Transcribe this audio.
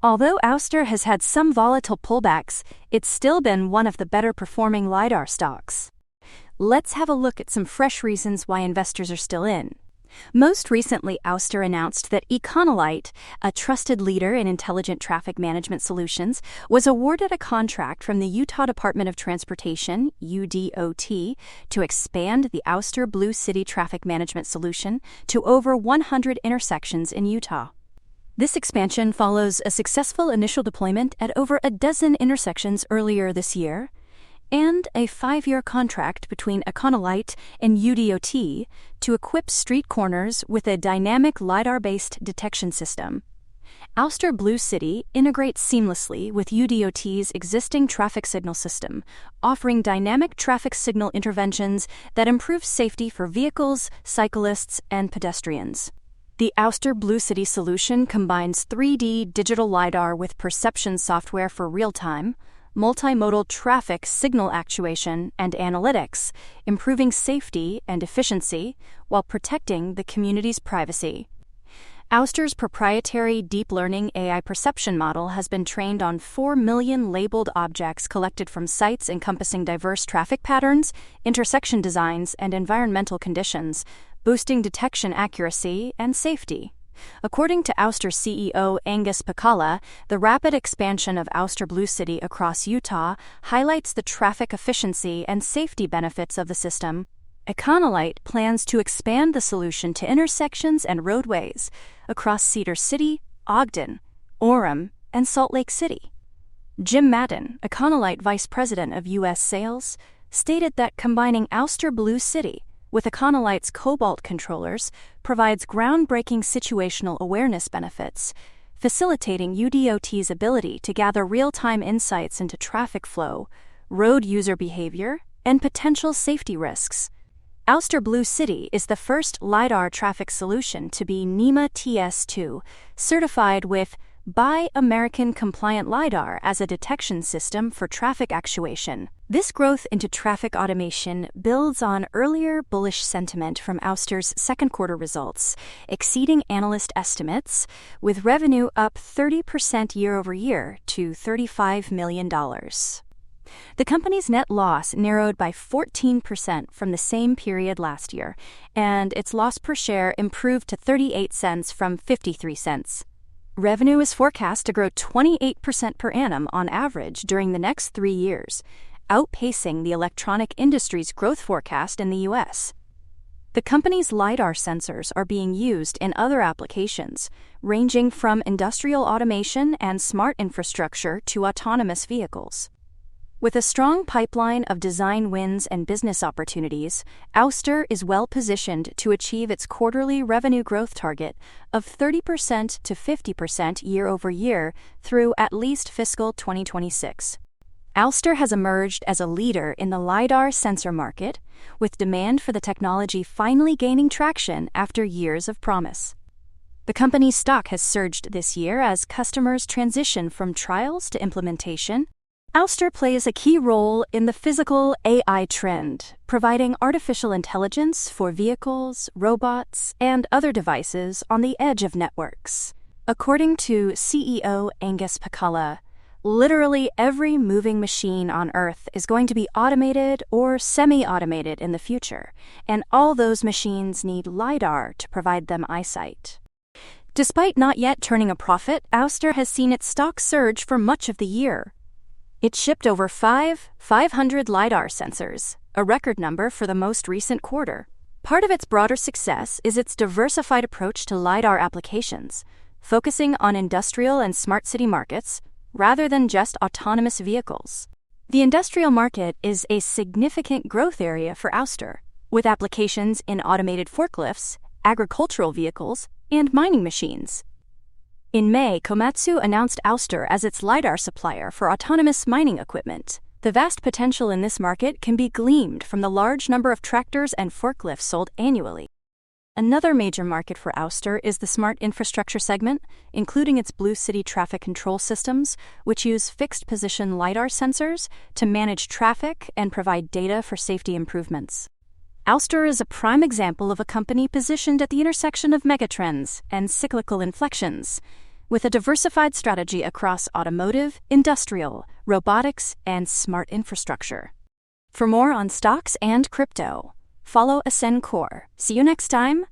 Although Ouster has had some volatile pullbacks, it's still been one of the better performing Lidar stocks. Let's have a look at some fresh reasons why investors are still in. Most recently, Ouster announced that Econolite, a trusted leader in intelligent traffic management solutions, was awarded a contract from the Utah Department of Transportation, UDOT, to expand the Ouster Blue City traffic management solution to over 100 intersections in Utah. This expansion follows a successful initial deployment at over a dozen intersections earlier this year, and a 5-year contract between Econolite and UDOT to equip street corners with a dynamic LiDAR-based detection system. Ouster Blue City integrates seamlessly with UDOT's existing traffic signal system, offering dynamic traffic signal interventions that improve safety for vehicles, cyclists, and pedestrians. The Ouster Blue City solution combines 3D digital LiDAR with perception software for real-time, multimodal traffic signal actuation and analytics, improving safety and efficiency while protecting the community's privacy. Ouster's proprietary deep learning AI perception model has been trained on 4 million labeled objects collected from sites encompassing diverse traffic patterns, intersection designs, and environmental conditions, boosting detection accuracy and safety. According to Ouster CEO Angus Pacala, the rapid expansion of Ouster Blue City across Utah highlights the traffic efficiency and safety benefits of the system. Econolite plans to expand the solution to intersections and roadways across Cedar City, Ogden, Orem, and Salt Lake City. Jim Madden, Econolite Vice President of U.S. Sales, stated that combining Ouster Blue City with Econolite's Cobalt controllers provides groundbreaking situational awareness benefits, facilitating UDOT's ability to gather real-time insights into traffic flow, road user behavior, and potential safety risks. Ouster Blue City is the first LiDAR traffic solution to be NEMA TS2 certified with Buy American Compliant LiDAR as a detection system for traffic actuation. This growth into traffic automation builds on earlier bullish sentiment from Ouster's second quarter results, exceeding analyst estimates, with revenue up 30% year over year to $35 million. The company's net loss narrowed by 14% from the same period last year, and its loss per share improved to 38 cents from 53 cents. Revenue is forecast to grow 28% per annum on average during the next 3 years, outpacing the electronic industry's growth forecast in the U.S. The company's LiDAR sensors are being used in other applications, ranging from industrial automation and smart infrastructure to autonomous vehicles. With a strong pipeline of design wins and business opportunities, Ouster is well positioned to achieve its quarterly revenue growth target of 30% to 50% year over year through at least fiscal 2026. Ouster has emerged as a leader in the LiDAR sensor market, with demand for the technology finally gaining traction after years of promise. The company's stock has surged this year as customers transition from trials to implementation. Ouster plays a key role in the physical AI trend, providing artificial intelligence for vehicles, robots, and other devices on the edge of networks. According to CEO Angus Pacala, literally every moving machine on Earth is going to be automated or semi-automated in the future, and all those machines need LiDAR to provide them eyesight. Despite not yet turning a profit, Ouster has seen its stock surge for much of the year. It shipped over 500 LiDAR sensors, a record number for the most recent quarter. Part of its broader success is its diversified approach to LiDAR applications, focusing on industrial and smart city markets rather than just autonomous vehicles. The industrial market is a significant growth area for Ouster, with applications in automated forklifts, agricultural vehicles, and mining machines. In May, Komatsu announced Ouster as its LiDAR supplier for autonomous mining equipment. The vast potential in this market can be gleaned from the large number of tractors and forklifts sold annually. Another major market for Ouster is the smart infrastructure segment, including its Blue City traffic control systems, which use fixed-position LiDAR sensors to manage traffic and provide data for safety improvements. Ouster is a prime example of a company positioned at the intersection of megatrends and cyclical inflections, with a diversified strategy across automotive, industrial, robotics, and smart infrastructure. For more on stocks and crypto, follow Ascencore. See you next time.